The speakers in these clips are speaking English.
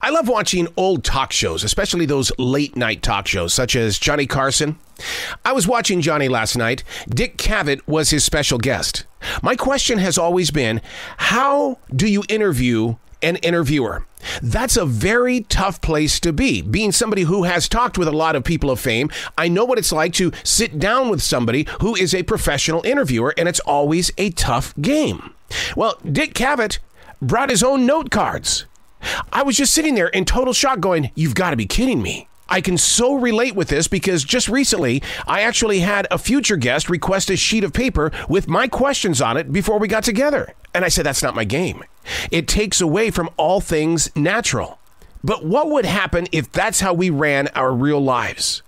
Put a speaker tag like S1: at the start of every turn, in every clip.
S1: I love watching old talk shows, especially those late night talk shows, such as Johnny Carson. I was watching Johnny last night. Dick Cavett was his special guest. My question has always been, how do you interview an interviewer? That's a very tough place to be. Being somebody who has talked with a lot of people of fame, I know what it's like to sit down with somebody who is a professional interviewer, and it's always a tough game. Well, Dick Cavett brought his own note cards. I was just sitting there in total shock going, you've got to be kidding me. I can so relate with this because just recently, I actually had a future guest request a sheet of paper with my questions on it before we got together. And I said, that's not my game. It takes away from all things natural. But what would happen if that's how we ran our real lives?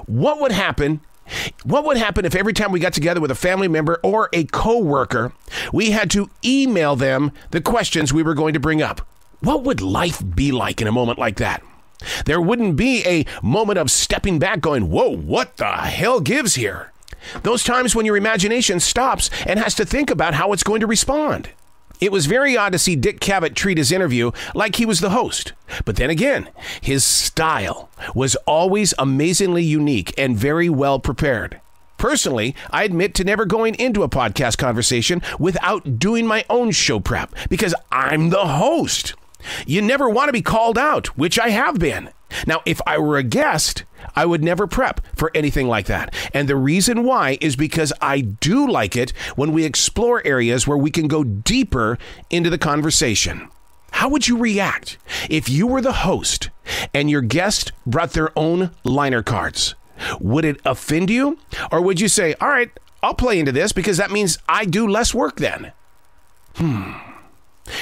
S1: What would happen if every time we got together with a family member or a coworker, we had to email them the questions we were going to bring up? What would life be like in a moment like that? There wouldn't be a moment of stepping back going, whoa, what the hell gives here? Those times when your imagination stops and has to think about how it's going to respond. It was very odd to see Dick Cavett treat his interview like he was the host. But then again, his style was always amazingly unique and very well prepared. Personally, I admit to never going into a podcast conversation without doing my own show prep because I'm the host. You never want to be called out, which I have been. Now, if I were a guest, I would never prep for anything like that. And the reason why is because I do like it when we explore areas where we can go deeper into the conversation. How would you react if you were the host and your guest brought their own liner cards? Would it offend you? Or would you say, all right, I'll play into this because that means I do less work then?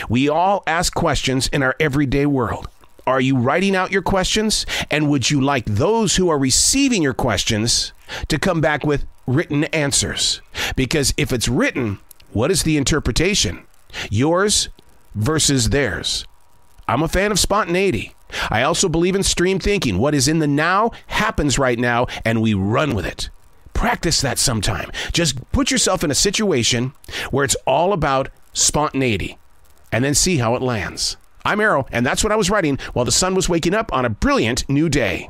S1: We all ask questions in our everyday world. Are you writing out your questions? And would you like those who are receiving your questions to come back with written answers? Because if it's written, what is the interpretation? Yours versus theirs. I'm a fan of spontaneity. I also believe in stream thinking. What is in the now happens right now, and we run with it. Practice that sometime. Just put yourself in a situation where it's all about spontaneity. And then see how it lands. I'm Arrow, and that's what I was writing while the sun was waking up on a brilliant new day.